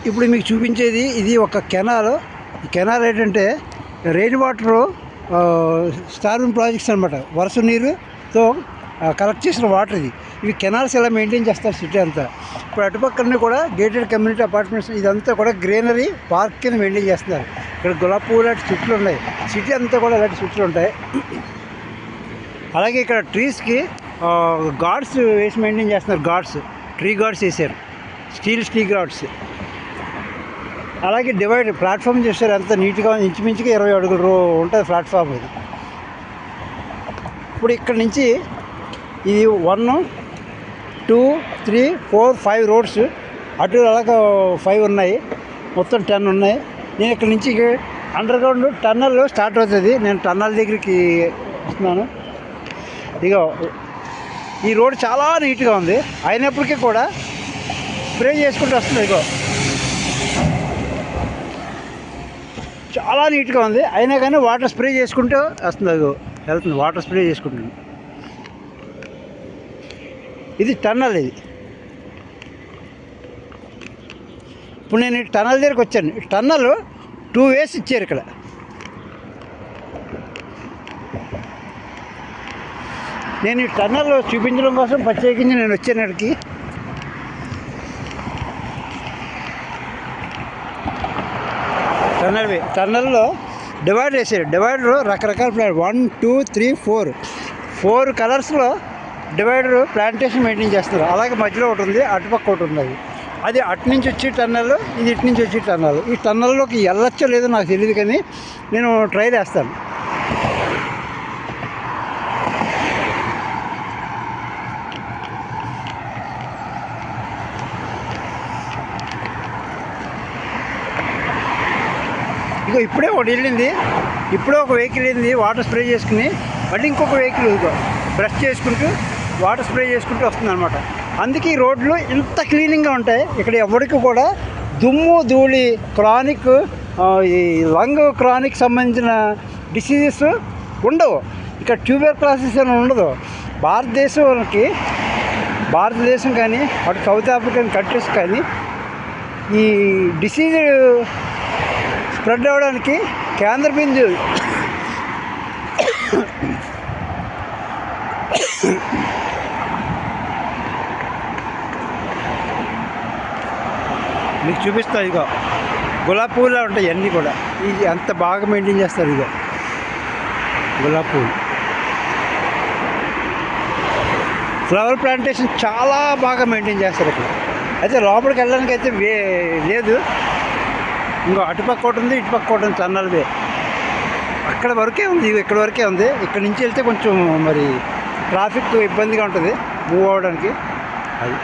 ఇప్పుడు మీకు చూపించేది ఇది ఒక కెనాల్. ఈ కెనాల్ ఏంటంటే రెయిన్ వాటరు స్టార్వింగ్ ప్రాజెక్ట్స్ అనమాట. వర్షం నీరుతో కలెక్ట్ చేసిన వాటర్ ఇది. ఇవి కెనాల్స్ ఎలా మెయింటైన్ చేస్తారు సిటీ అంతా. ఇప్పుడు అటుపక్కన కూడా గేటెడ్ కమ్యూనిటీ అపార్ట్మెంట్స్ ఇదంతా కూడా గ్రీనరీ పార్క్ కింద మెయింటైన్ చేస్తున్నారు. ఇక్కడ గులాబీ పువ్వు లాంటి చెట్లు ఉన్నాయి. సిటీ అంతా కూడా ఇలాంటి చెట్లు ఉంటాయి. అలాగే ఇక్కడ ట్రీస్కి గార్డ్స్ వేసి మెయింటైన్ చేస్తున్నారు. ట్రీ గార్డ్స్ వేసారు, స్టీల్ గార్డ్స్. అలాగే డివైడ్ ప్లాట్ఫామ్ చేస్తారు. ఎంత నీట్గా ఇంచుమించుగా 20 అడుగులు ఉంటుంది ప్లాట్ఫామ్ ఇది. ఇప్పుడు ఇక్కడ నుంచి ఇది 1, 2, 3, 4, 5 రోడ్స్ అటు అలాగ 5 ఉన్నాయి. మొత్తం 10 ఉన్నాయి. నేను ఇక్కడ నుంచి అండర్ గ్రౌండ్ టన్నల్ స్టార్ట్ అవుతుంది. నేను టన్నల్ దగ్గరికి వస్తున్నాను. ఇక ఈ రోడ్ చాలా నీట్గా ఉంది. అయినప్పటికీ కూడా స్ప్రే చేసుకుంటూ వస్తుంది. ఇగో చాలా నీట్గా ఉంది. అయినా కానీ వాటర్ స్ప్రే చేసుకుంటూ వస్తుంది. ఇగో వెళ్తుంది, వాటర్ స్ప్రే చేసుకుంటుంది. ఇది టన్నల్. ఇది ఇప్పుడు నేను టన్నల్ దగ్గరికి వచ్చాను. టన్నల్ 2 ways ఇచ్చారు ఇక్కడ. నేను ఈ టన్నల్ చూపించడం కోసం ప్రత్యేకించి నేను వచ్చాను ఇక్కడికి. టన్నల్లో డివైడర్ వేసారు. డివైడర్ రకరకాల ప్లాంట్ 1, 2, 3, 4 కలర్స్లో డివైడర్ ప్లాంటేషన్ మెయింటైన్ చేస్తారు. అలాగే మధ్యలో ఒకటి ఉంది, అటుపక్క ఒకటి ఉంది. అది అటు నుంచి వచ్చే టన్నల్, ఇది ఇటు నుంచి వచ్చే టన్నల్. ఈ టన్నల్లోకి వెళ్ళొచ్చో లేదో నాకు తెలియదు, కానీ నేను ట్రై చేస్తాను. ఇగో ఇప్పుడే ఒకటి వెళ్ళింది, ఇప్పుడే ఒక వెహికల్ వెళ్ళింది వాటర్ స్ప్రే చేసుకుని. మళ్ళీ ఇంకొక వెహికల్ ఇగో బ్రష్ చేసుకుంటూ వాటర్ స్ప్రే చేసుకుంటూ వస్తుంది అనమాట. అందుకే ఈ రోడ్లు ఇంత క్లీనింగ్గా ఉంటాయి. ఇక్కడ ఎవరికి కూడా దుమ్ము ధూళి క్రానిక్ ఈ లంగ్ క్రానిక్ సంబంధించిన డిసీజెస్ ఉండవు. ఇక్కడ ట్యూబర్క్యులోసిస్ అని ఉండదు. భారతదేశం కానీ అటు సౌత్ ఆఫ్రికన్ కంట్రీస్ కానీ ఈ డిసీజ్ స్ప్రెడ్ అవ్వడానికి కేంద్ర బిందువు మీకు చూపిస్తాను. ఇగో గులాబీ పువ్వులా ఉంటాయి అన్నీ కూడా. ఇది అంత బాగా మెయింటైన్ చేస్తారు. ఇగో గులాబీ పువ్వులు, ఫ్లవర్ ప్లాంటేషన్ చాలా బాగా మెయింటైన్ చేస్తారు ఇక్కడ. అయితే లోపలికి వెళ్ళడానికి అయితే లేదు. ఇంకో అటుపక్క ఒకటి ఉంది, ఇటుపక్క ఒకటి ఉంది. టన్నల్వే అక్కడ వరకే ఉంది, ఇక్కడ వరకే ఉంది. ఇక్కడ నుంచి వెళ్తే కొంచెం మరి ట్రాఫిక్ ఇబ్బందిగా ఉంటుంది మూవ్ అవ్వడానికి. అది